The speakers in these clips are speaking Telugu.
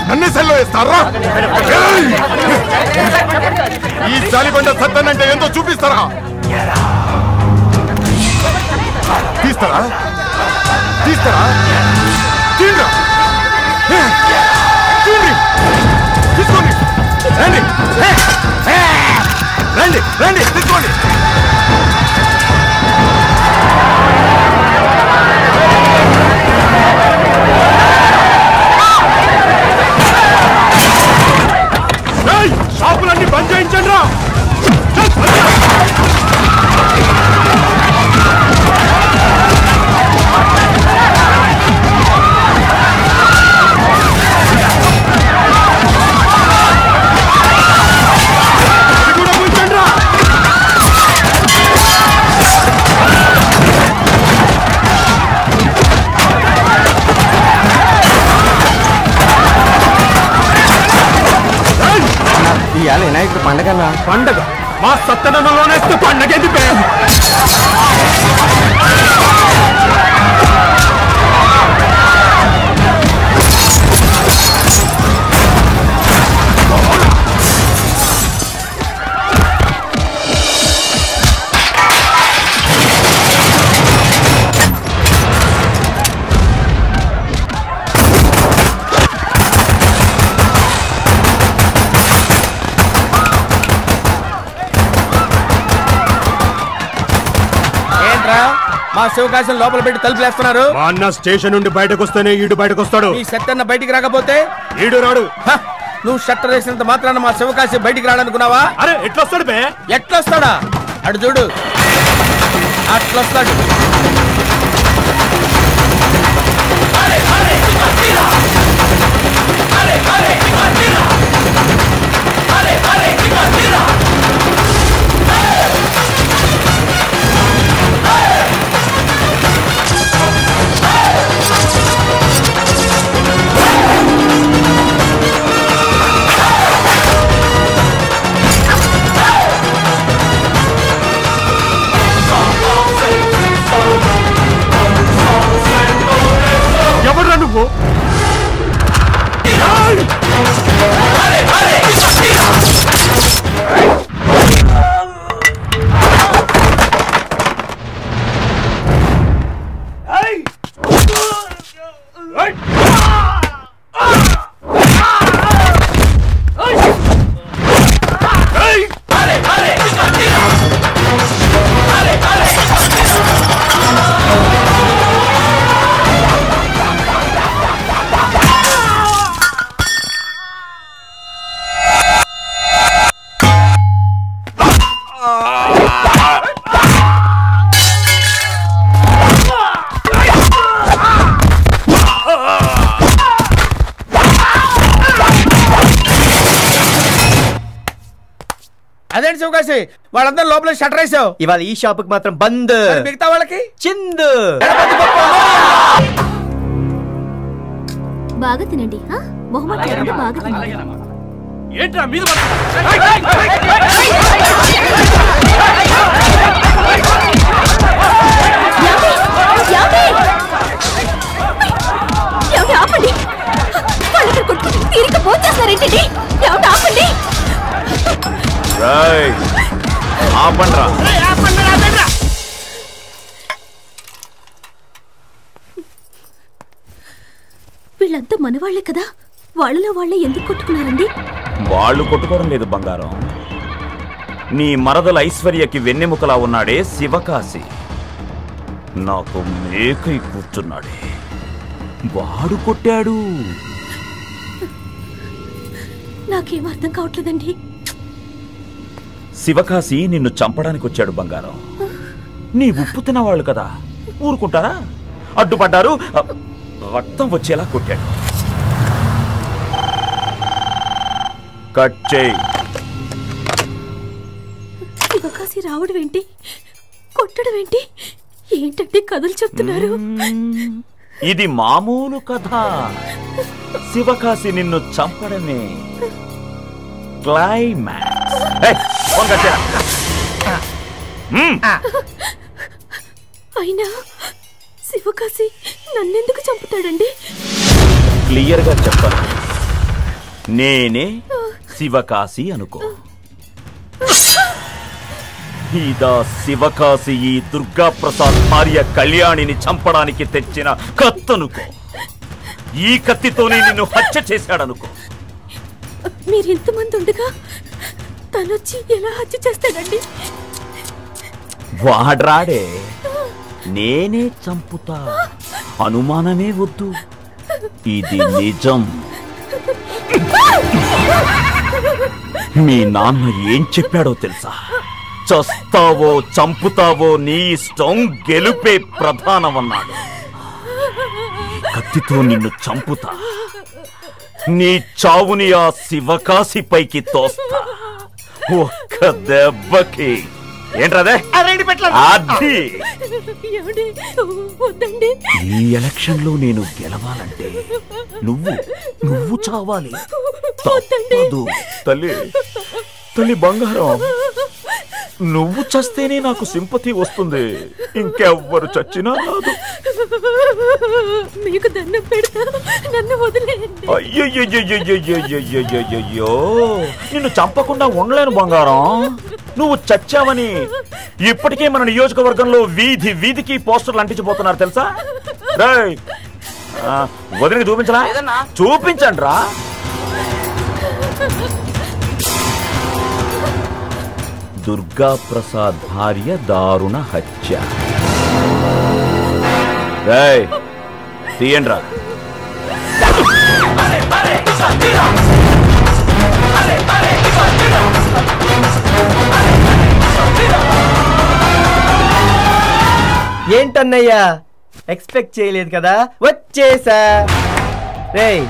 నన్నే సెల్లో వేస్తారా? ఈ జాలిబండ సత్తనంటే ఏంటో చూపిస్తారా? తీస్తారా? తీస్తారా? తీయండి తీసుకోండి. రండి రండి రండి తీసుకోండి. షాపులన్నీ బంద్ చేయించండి రా. ఇవాళ వినాయకుడు పండగ. పండగ మా సత్తనంలోనే పండగ ఎందుకు? మా శివకాశం లోపల పెట్టి తలుపులేస్తున్నారు. మా అన్న స్టేషన్ నుండి బయటకు వస్తేనే ఈడు బయటకు వస్తాడు. ఈ సత్యన్న బయటికి రాకపోతే ఈడు రాడు. నువ్వు షట్టర్ వేసినంత మాత్రాన మా శివకాశం బయటికి రాడనుకున్నావా? అరే ఎట్లొస్తాడు బే? ఎట్లొస్తాడా? అటు చూడు, అట్లొస్తాడు. ఎవడ్రా నువ్వు? అదేంటి శివకాశి, వాళ్ళందరూ లోపల షట్టర్ వేసావు. ఇవాళ ఈ షాపుకి మాత్రం బంద్. మిగతా వాళ్ళకి చిందు. బాగా తినండి, మొహమ్మద్ బాగా తినండి. ఏంట్రా మీద ఆపండి, వాళ్ళకి కొట్టుకుని తీరిక పోచేస్తారేంటండి? ఆపండి. వీళ్ళంతా మనవాళ్లే కదా, వాళ్ళలో వాళ్ళే ఎందుకు కొట్టుకున్నారండి? వాళ్ళు కొట్టుకోవడం లేదు బంగారం. నీ మరదల ఐశ్వర్యకి వెన్నెముకలా ఉన్నాడే శివకాశి, నాకు మేకై కూర్చున్నాడే, వాడు కొట్టాడు. నాకేం అర్థం కావట్లేదండి. శివకాశి నిన్ను చంపడానికి వచ్చాడు బంగారం. నీ ఉప్పు తినవాళ్ళు కదా, ఊరుకుంటారా? అడ్డుపడ్డారు, రక్తం వచ్చేలా కొట్టాడు. కట్ చేయి. శివకాశి రావడం ఏంటి, కొట్టడం ఏంటి? ఏంటంటే కథలు చెప్తున్నారు. ఇది మామూలు కథ. శివకాశి నిన్ను చంపడమే క్లైమాక్స్. అయినా శివకాశి నన్నెందుకు చంపుతాడండి? క్లియర్ గా చెప్పాలి, నేనే శివకాశి అనుకో. ఇదా శివకాశి ఈ దుర్గా ప్రసాద్ భార్య కళ్యాణిని చంపడానికి తెచ్చిన కత్తనుకో. ఈ కత్తితోనే నిన్ను హత్య చేశాడనుకో. మీరింతమంది ఉండగా తనొచ్చి ఎలా హత్య చేస్తాడండి? వాడ్రాడే, నేనే చంపుతా, అనుమానమే వద్దు, ఇది నిజం. మీ నాన్న ఏం చెప్పాడో తెలుసా? చస్తావో చంపుతావో నీ ఇష్టం, గెలుపే ప్రధానమన్నాడు. కత్తితో నిన్ను చంపుతా, నీ చావుని ఆ శివకాశి పైకి తోస్తా ఒక్క దెబ్బకి. ఏంట్రదే అది? ఈ ఎలక్షన్ లో నేను గెలవాలంటే నువ్వు చావాలి. తప్పదు తల్లి, తల్లి బంగారం. నువ్వు చస్తేనే నాకు సింపతి వస్తుంది, ఇంకెవ్వరు చచ్చినా రాదు. మీకు దండం పెడతా, నన్ను వదిలేయండి. అయ్యయ్యో, నిన్ను చంపకుండా ఉండలేను బంగారం. నువ్వు చచ్చావని ఇప్పటికే మన నియోజకవర్గంలో వీధి వీధికి పోస్టర్లు అంటించిపోతున్నారు తెలుసా? వదిలికి చూపించరా? చూపించండి రా. దుర్గా ప్రసాద్ భార్య దారుణ హత్య. తీయండి రా. ఏంటన్నయ్యా, ఎక్స్పెక్ట్ చేయలేదు కదా, వచ్చేసా. రేయ్,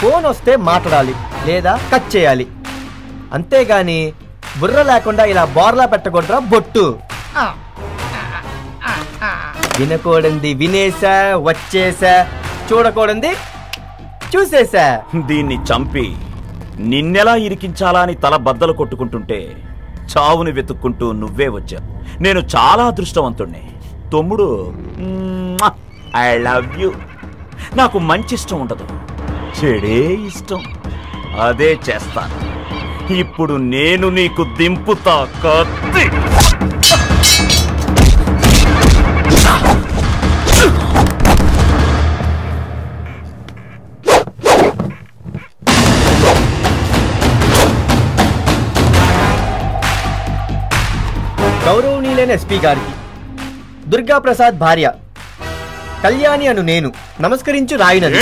ఫోన్ వస్తే మాట్లాడాలి లేదా కట్ చేయాలి, అంతేగాని బుర్ర లేకుండా ఇలా బోర్లా పెట్టకూడదురా బొట్టు. వినకూడంది వినేసా, వచ్చేసా, చూడకూడంది చూసేసా. దీన్ని చంపి నిన్నెలా ఇరికించాలా అని తల బద్దలు కొట్టుకుంటుంటే చావుని వెతుక్కుంటూ నువ్వే వచ్చావు. నేను చాలా అదృష్టవంతుణ్ణి తమ్ముడు. I love you. నాకు మంచి ఇష్టం ఉండదు, చెడే ఇష్టం. అదే చేస్తాను. ఇప్పుడు నేను నీకు దింపుతా కత్తి. గౌరవనీయులైన ఎస్పీ గారికి, దుర్గా ప్రసాద్ భార్య కళ్యాణి అను నేను నమస్కరించు రాయినది.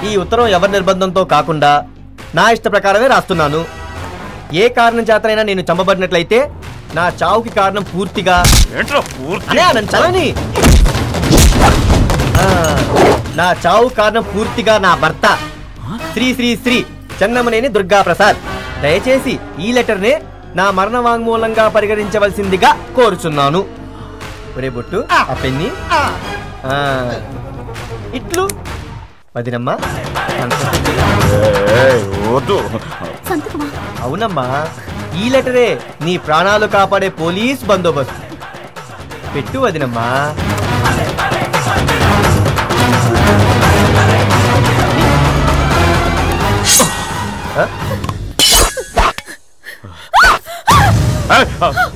ఈ ఉత్తరం ఎవరి నిర్బంధంతో కాకుండా నా ఇష్ట ప్రకారమే రాస్తున్నాను. ఏ కారణం చేతనైనా నేను చంపబడినట్లయితే నా చావుకి కారణం పూర్తిగా చలని నా చావు కారణం పూర్తిగా నా భర్త శ్రీ శ్రీ శ్రీ చెన్నమనేని దుర్గా ప్రసాద్. దయచేసి ఈ లెటర్ నే నా మరణ వాంగ్మూలంగా పరిగణించవలసిందిగా కోరుచున్నాను. ఒరే బొట్టు, ఆ పెన్ని ఇట్లు వదినమ్మా. అవునమ్మా, ఈ లెటరే నీ ప్రాణాలు కాపాడే పోలీస్ బందోబస్తు. పెట్టు వదినమ్మా.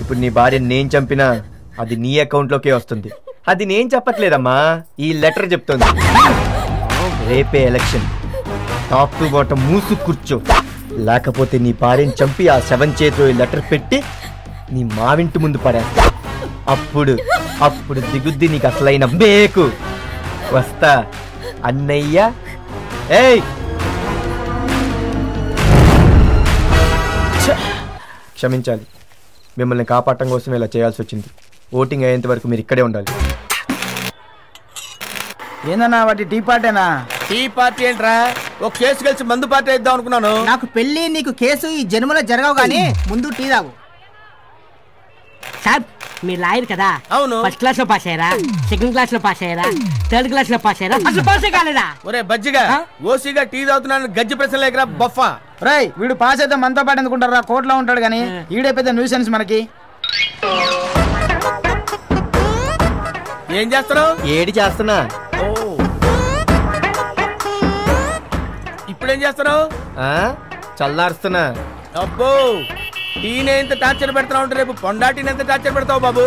ఇప్పుడు నీ భార్య నేను చంపినా అది నీ అకౌంట్ లోకే వస్తుంది. అది నేను చెప్పట్లేదమ్మా, ఈ లెటర్ చెప్తుంది. రేపే ఎలక్షన్, టాప్ టు బాటం మూసు కూర్చో, లేకపోతే నీ భార్యని చంపి ఆ శవం చేతిలో ఈ లెటర్ పెట్టి నీ మావింటి ముందు పడేస్తా. అప్పుడు దిగుద్ది నీకు అసలైన బేకు. వస్తా అన్నయ్య. ఏయ్, క్షమించాలి, మిమ్మల్ని కాపాడటం కోసం ఇలా చేయాల్సి వచ్చింది. ఓటింగ్ అయ్యేంత వరకు మీరు ఇక్కడే ఉండాలి. ఏందన్నా వాటి టీ పార్టీనా? టీ పార్టీ ఏంట్రా? ఒక కేసు కలిసి మందు పార్టీ ఇద్దాం అనుకున్నాను. నాకు పెళ్లి నీకు కేసు ఈ జన్మలో జరగవు గానీ ముందు టీ తాగు. సార్ మీరు లాయర్ కదా? అవును. ఫస్ట్ క్లాస్ లో పాస్ అయ్యారా, సెకండ్ క్లాస్ లో పాస్ అయ్యారా, థర్డ్ క్లాస్ లో పాస్ అయ్యారా, అసలు పాసే కాలేదా? ఒరే బజ్జిగా ఓసీగా టీ తాగుతున్నాను గజ్జి ప్రశ్న లేకరా బొఫా. రేయ్ వీడు పాస్ అయితే మనతో పాటు ఎందుకుంటారా, కోర్టులో ఉంటాడు గానీ ఈడే పెద్ద న్యూసెన్స్ మనకి. ఏం చేస్తున్నావు? ఏడి చేస్తున్నా. ఇప్పుడేం చేస్తున్నావు? చల్లారుస్తున్నా. అబ్బో టీని ఎంత టార్చర్ పెడతా ఉంటే రేపు పొండాటిని ఎంత టార్చర్ పెడతావు బాబు?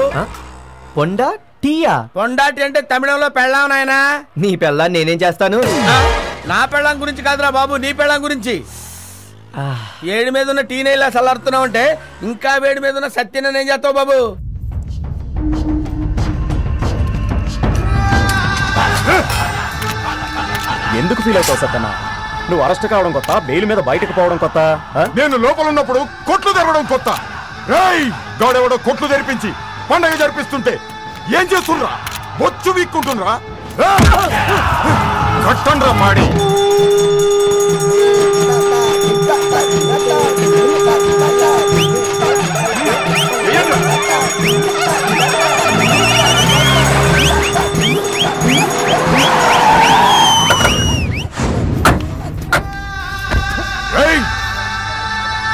పొండా టీయా? పొండాటి అంటే తమిళంలో పెళ్ళాం నాయనా. నీ పెళ్ళా నేనేం చేస్తాను? నా పెళ్ళాం గురించి కాదురా బాబు, నీ పెళ్ళాం గురించి. ఏడి మీద ఉన్న టీని ఇలా చల్లారుతున్నావు అంటే ఇంకా వేడి మీద ఉన్న సత్యన ఏం చేస్తావు బాబు? ఎందుకు ఫీల్ అవుతావు సత్యన్న? నువ్వు అరెస్ట్ కావడం కొత్త, బెయిల్ మీద బయటకు పోవడం కొత్త. నేను లోపల ఉన్నప్పుడు కొట్లు తెరవడం కొత్త. గాడెవడో కొట్లు తెరిపించి పండగ జరిపిస్తుంటే ఏం చేస్తుండ్రా? బొచ్చు వీక్కుంటుండ్రా? కట్టండ్రా మాడి.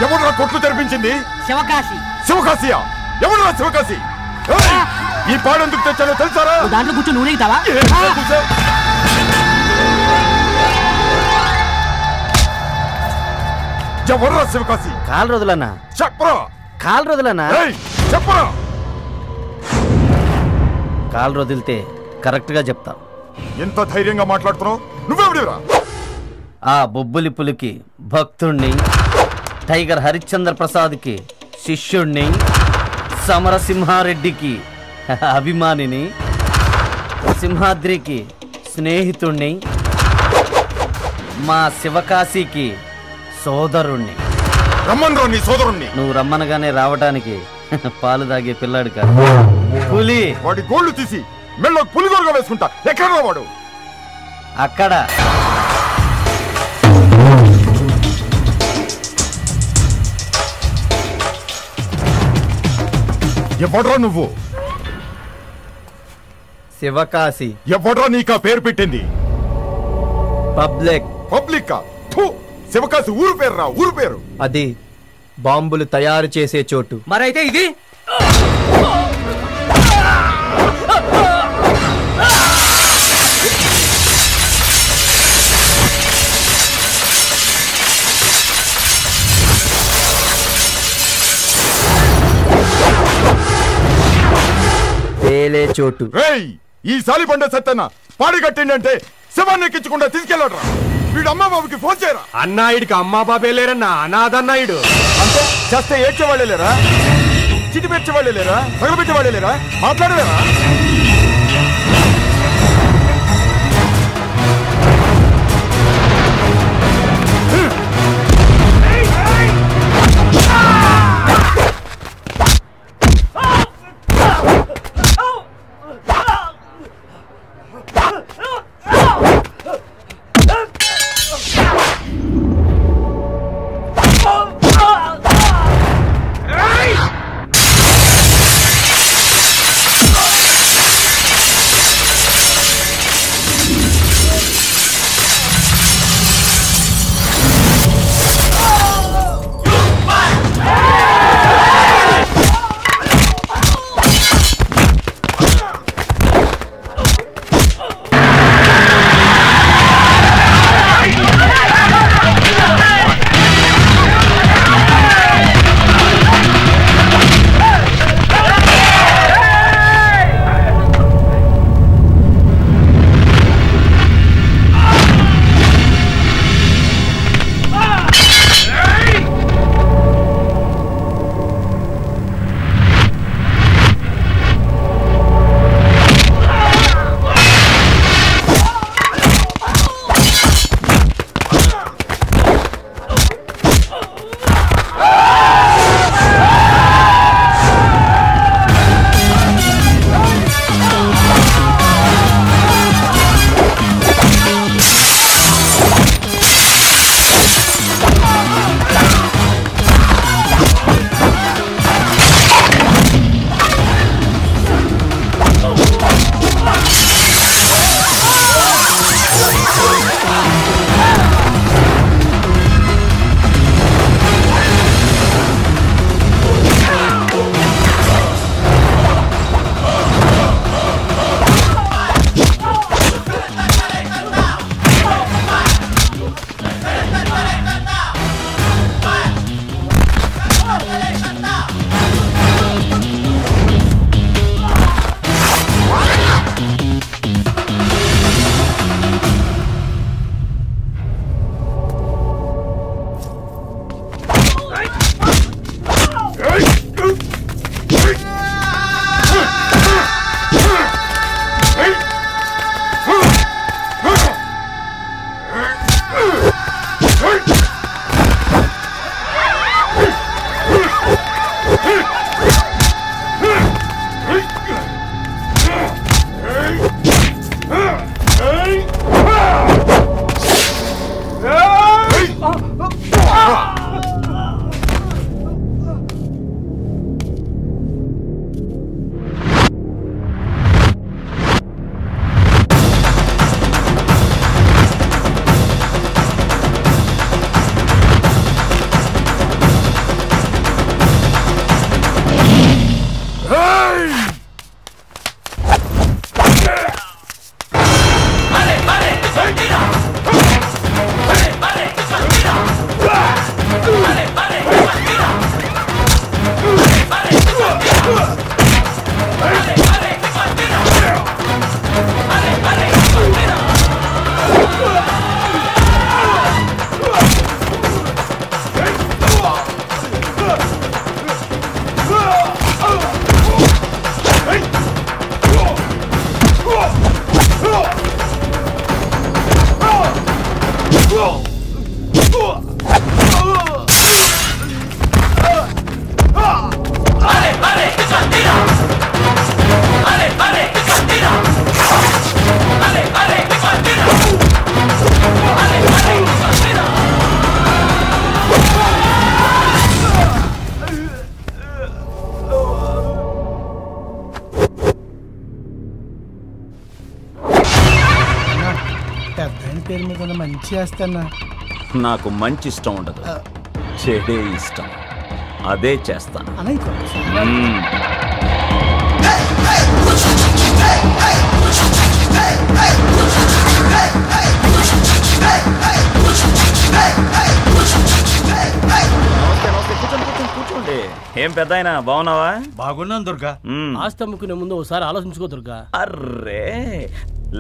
ఎవరురా కొట్లు తెరిపించింది? శివకాశి. శివకాశియా? ఎవరురా శివకాశి? ఈ పాడెందుకు తెచ్చానో తెలుసారా? దాంట్లో కూర్చొని నూనె తావా? ఎవర్రా శివకాశి? కాలు రోజులన్నా. చెప్పరా? కాలు రోజులన్నా. చెప్పరా? కాలు వదిలితే కరెక్ట్ గా చెప్తా. ఎంత ధైర్యంగా మాట్లాడుతున్నావు? నువ్వెవడిరా? ఆ బొబ్బులి పులికి భక్తుణ్ణి, టైగర్ హరిశ్చంద్ర ప్రసాద్కి శిష్యుణ్ణి, సమరసింహారెడ్డికి అభిమానిని, సింహాద్రికి స్నేహితుణ్ణి, మా శివకాశీకి సోదరుణ్ణి. రమ్మన్రా నీ సోదరుణ్ణి. నువ్వు రమ్మనగానే రావటానికి పాలు తాగే పిల్లాడు కాదు, పులి. వాడి గోళ్లు తీసి మెళ్ళ పులిగోరుగా వేసుకుంటా. ఎక్కడ వాడు? అక్కడ. ఎవడ్రా నువ్వు? శివకాశి. ఎవడ్రా నీకా పేరు పెట్టింది? పబ్లిక్. పబ్లిక్? శివకాశి ఊరు పేరు రా, ఊరు పేరు. అది బాంబులు తయారు చేసే చోటు. మరైతే ఇది పేలే చోటు. ఈ సాలిబండ సత్తన్న పాడి కట్టిండంటే శవాన్ని ఎక్కించకుండా తీసుకెళ్ళడరా. వీడు అమ్మా బాబుకి ఫోన్ చేయరా. అన్నాయుడికి అమ్మా బాబే లేరన్నా, అనాథన్నాయుడు. అంటే చేస్తే ఏడ్చేవాళ్ళే లేరా? చిటి పెట్టేవాళ్ళే లేరా? తగలబెట్టేవాళ్ళే లేరా? మాట్లాడలేరా? పేరు మీద మంచి చేస్తానా? నాకు మంచి ఇష్టం ఉండదు, చెడే ఇష్టం. అదే చేస్తాను. కూర్చోండి. ఏం పెద్ద ఆయన బాగున్నావా? బాగున్నాను దుర్గా. ఆస్తి అమ్ముకునే ముందు ఒకసారి ఆలోచించుకో దుర్గా. అర్రే,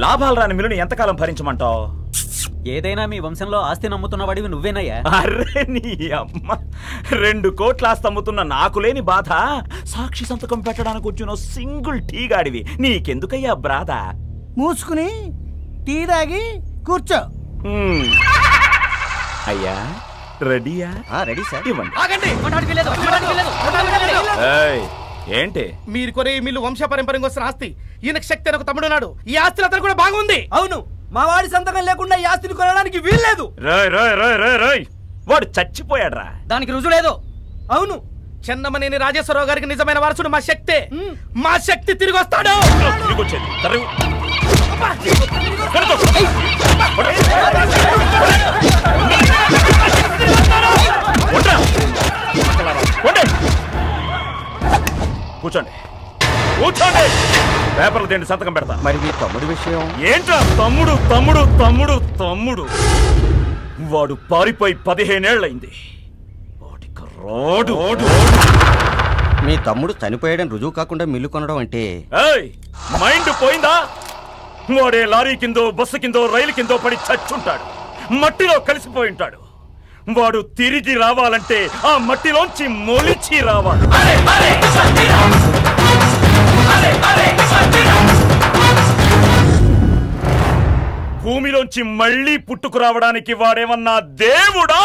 లాభాలు రాని మిల్లుని ఎంతకాలం భరించమంటావు? ఏదైనా మీ వంశంలో ఆస్తి నమ్ముతున్న వాడివి నువ్వేనయ్యా. అర్రే నీ అమ్మ, 2 కోట్ల ఆస్తి అమ్ముతున్న నాకు లేని బాధ సాక్షి సంతకం పెట్టడానికి వచ్చిన సింగిల్ టీ గాడివి నీకెందుకయ్యా బాధ? మూసుకుని టీ తాగి కూర్చో. అయ్యా రెడీయా? Ready sir. ఇవ్వండి. ఏంటి మీరు కొనే మిల్లు వంశ పరంపరంగా వస్తున్న ఆస్తి. ఈయనకు శక్తి అని ఒక తమ్ముడు ఉన్నాడు. ఈ ఆస్తిలో అతను కూడా బాగుంది. అవును, మా వాడి సంతకం లేకుండా ఈ ఆస్తిని కొనడానికి వీల్లేదు. వాడు చచ్చిపోయాడ్రా. దానికి రుజువు లేదు. అవును, చెన్నమనేని రాజేశ్వరరావు గారికి నిజమైన వారసుడు మా శక్తే. మా శక్తి తిరిగి వస్తాడు. కూర్చోండి, కూర్చోండి. పేపర్లు తిండి సంతకం పెడతా. మరి మీ తమ్ముడి విషయం ఏంట్రా? తమ్ముడు తమ్ముడు తమ్ముడు తమ్ముడు వాడు పారిపోయి 15 ఏళ్ళయింది. వాడికి రోడ్డు. మీ తమ్ముడు చనిపోయాడని రుజువు కాకుండా మిల్లు కొనడం అంటే మైండ్ పోయిందా? వాడే లారీ కిందో బస్సు కిందో రైలు కిందో పడి చచ్చుంటాడు, మట్టిలో కలిసిపోయి ఉంటాడు. వాడు తిరిగి రావాలంటే ఆ మట్టిలోంచి మొలిచి రావాలి. భూమిలోంచి మళ్ళీ పుట్టుకురావడానికి వాడేమన్నా దేవుడా?